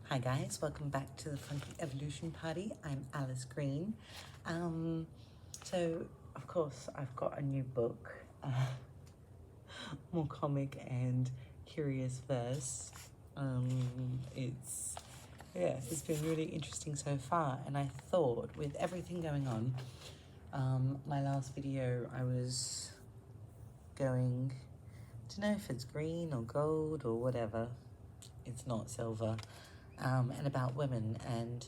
Hi guys, welcome back to the Funky Evolution Party. I'm Alice Green. So of course I've got a new book, more comic and curious verse. It's been really interesting so far, and I thought with everything going on, my last video I was going to know if it's green or gold or whatever. It's not silver. And about women, and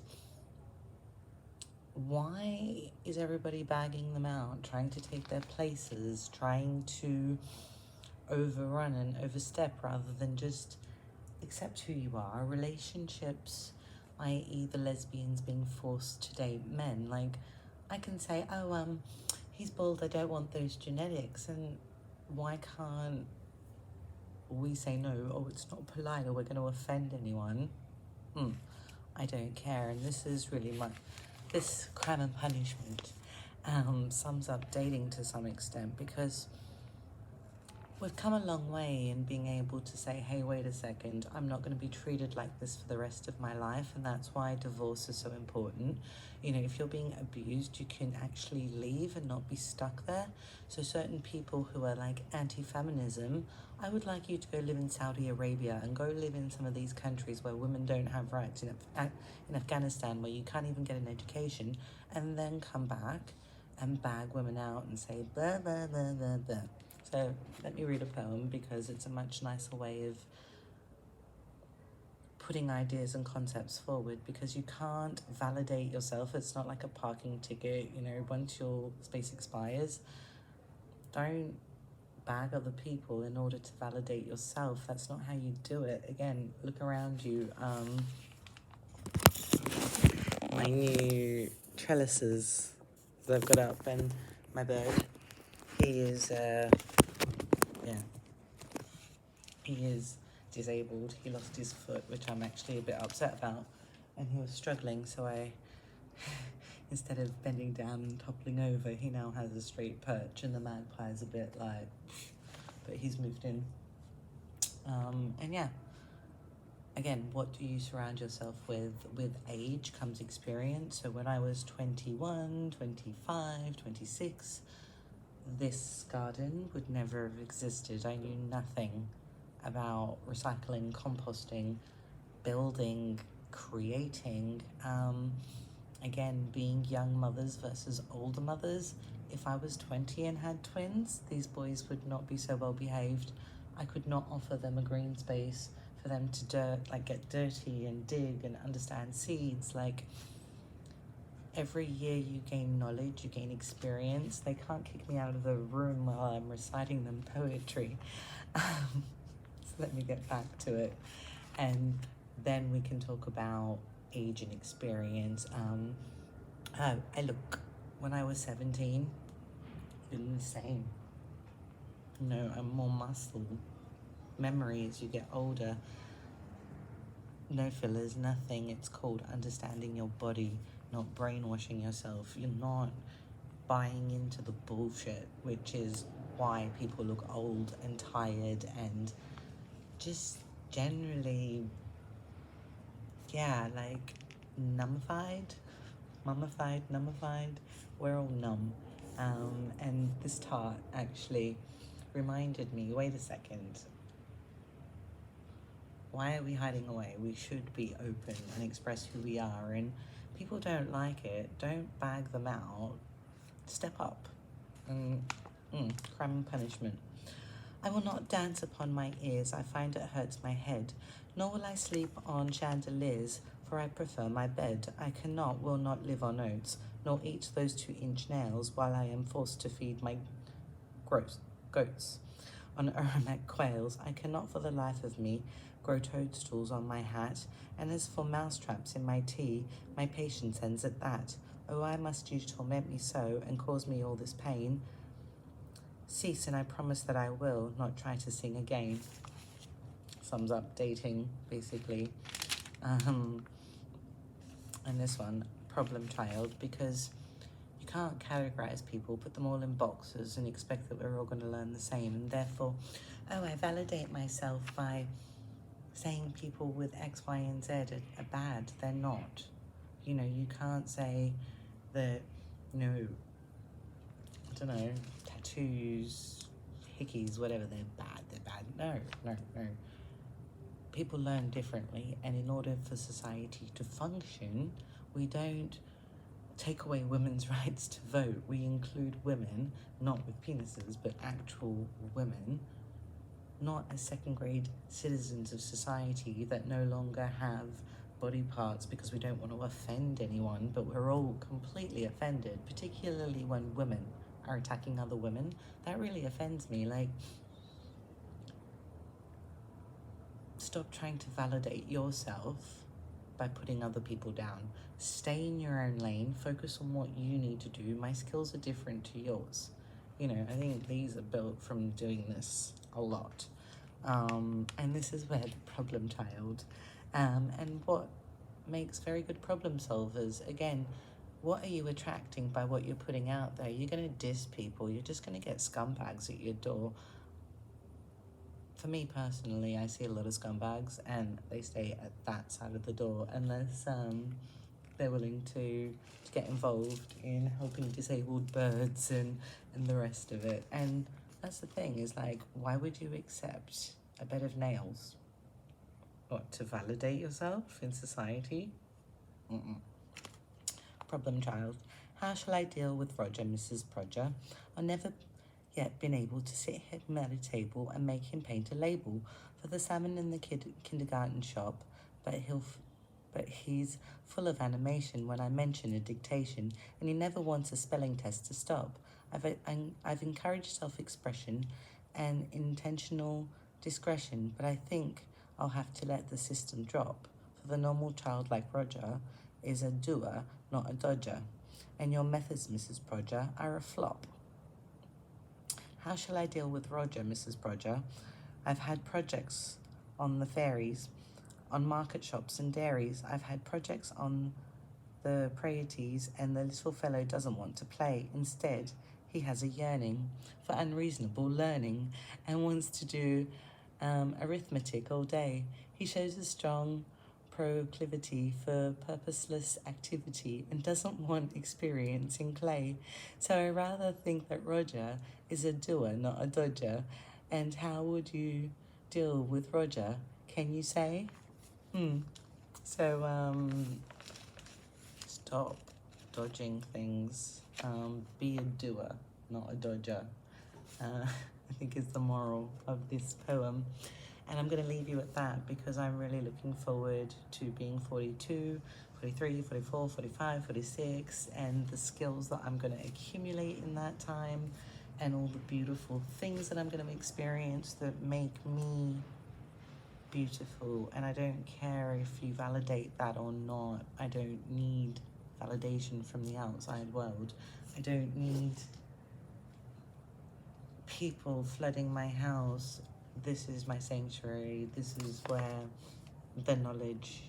why is everybody bagging them out, trying to take their places, trying to overrun and overstep rather than just accept who you are? Relationships, i.e. the lesbians being forced to date men, like I can say, oh, he's bald, I don't want those genetics, and why can't we say no? Oh, it's not polite, or we're going to offend anyone. I don't care. And this is really this crime and punishment sums up dating to some extent, because we've come a long way in being able to say, hey, wait a second, I'm not going to be treated like this for the rest of my life. And that's why divorce is so important. You know, if you're being abused, you can actually leave and not be stuck there. So certain people who are like anti-feminism, I would like you to go live in Saudi Arabia and go live in some of these countries where women don't have rights, in Afghanistan where you can't even get an education, and then come back and bag women out and say blah, blah, blah, blah, blah. So let me read a poem, because it's a much nicer way of putting ideas and concepts forward, because you can't validate yourself. It's not like a parking ticket, you know, once your space expires, don't bag other people in order to validate yourself. That's not how you do it. Again, look around you. My new trellises that I've got up, and my bird, he is he is disabled. He lost his foot, which I'm actually a bit upset about, and he was struggling, so I instead of bending down and toppling over, he now has a straight perch, and the magpie's a bit like, but he's moved in. And yeah, again, what do you surround yourself with? With age comes experience. So when I was 21, 25, 26, this garden would never have existed. I knew nothing about recycling, composting, building, creating. Again, being young mothers versus older mothers. If I was 20 and had twins, these boys would not be so well behaved. I could not offer them a green space for them to get dirty and dig and understand seeds. Like, every year you gain knowledge, you gain experience. They can't kick me out of the room while I'm reciting them poetry. So let me get back to it. And then we can talk about age and experience. When I was 17, feeling the same. You know, I'm more muscle. Memory as you get older. No fillers, nothing. It's called understanding your body, not brainwashing yourself. You're not buying into the bullshit, which is why people look old and tired and just generally, like mummified. We're all numb. And this tart actually reminded me, wait a second, why are we hiding away? We should be open and express who we are. And people don't like it, don't bag them out. Step up. Crime and punishment. I will not dance upon my ears, I find it hurts my head. Nor will I sleep on chandeliers, for I prefer my bed. I will not live on oats, nor eat those 2-inch nails, while I am forced to feed my goats on Aramek quails. I cannot for the life of me grow toadstools on my hat, and as for mousetraps in my tea, my patience ends at that. Oh, why must you torment me so, and cause me all this pain? Cease, and I promise that I will not try to sing again. Sums up dating, basically. And this one, problem child, because you can't categorize people, put them all in boxes, and expect that we're all going to learn the same. And therefore, I validate myself by saying people with X, Y, and Z are bad. They're not. You know, you can't say that, you know, I don't know, tattoos, hickeys, whatever, they're bad. No. People learn differently, and in order for society to function, we don't take away women's rights to vote. We include women, not with penises, but actual women, not as second-grade citizens of society that no longer have body parts because we don't want to offend anyone, but we're all completely offended, particularly when women are attacking other women. That really offends me. Like, stop trying to validate yourself by putting other people down. Stay in your own lane, focus on what you need to do. My skills are different to yours. You know, I think these are built from doing this a lot. And this is where the problem child, and what makes very good problem solvers, again, what are you attracting by what you're putting out there? You're going to diss people. You're just going to get scumbags at your door. For me personally, I see a lot of scumbags, and they stay at that side of the door unless they're willing to get involved in helping disabled birds and the rest of it. And that's the thing, is like, why would you accept a bed of nails? What, to validate yourself in society? Problem child. How shall I deal with Roger, Mrs. Prodger? I've never yet been able to sit him at a table and make him paint a label for the salmon in the kindergarten shop, but he's full of animation when I mention a dictation, and he never wants a spelling test to stop. I've encouraged self-expression and intentional discretion, but I think I'll have to let the system drop. For the normal child like Roger is a doer, not a dodger, and your methods, Mrs. Prodger, are a flop. How shall I deal with Roger, Mrs. Prodger? I've had projects on the ferries, on market shops and dairies. I've had projects on the praties, and the little fellow doesn't want to play. Instead, he has a yearning for unreasonable learning and wants to do arithmetic all day. He shows a strong proclivity for purposeless activity and doesn't want experience in clay. So I rather think that Roger is a doer, not a dodger. And how would you deal with Roger? Can you say? So, stop dodging things. Be a doer, not a dodger. I think is the moral of this poem. And I'm going to leave you at that, because I'm really looking forward to being 42, 43, 44, 45, 46, and the skills that I'm going to accumulate in that time, and all the beautiful things that I'm going to experience that make me beautiful. And I don't care if you validate that or not. I don't need validation from the outside world. I don't need people flooding my house. This is my sanctuary. This is where the knowledge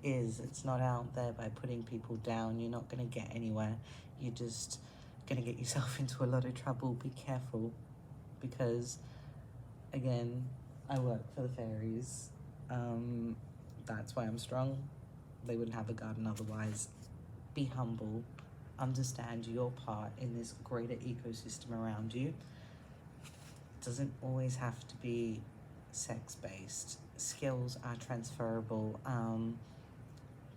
is. It's not out there by putting people down. You're not going to get anywhere. You're just going to get yourself into a lot of trouble. Be careful, because, again, I work for the fairies. That's why I'm strong. They wouldn't have a garden otherwise. Be humble. Understand your part in this greater ecosystem around you. Doesn't always have to be sex-based. Skills are transferable.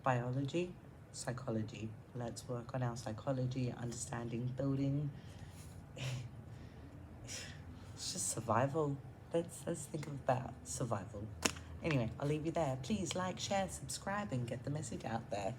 Biology, psychology. Let's work on our psychology, understanding, building. It's just survival. Let's think about survival. Anyway, I'll leave you there. Please like, share, subscribe, and get the message out there.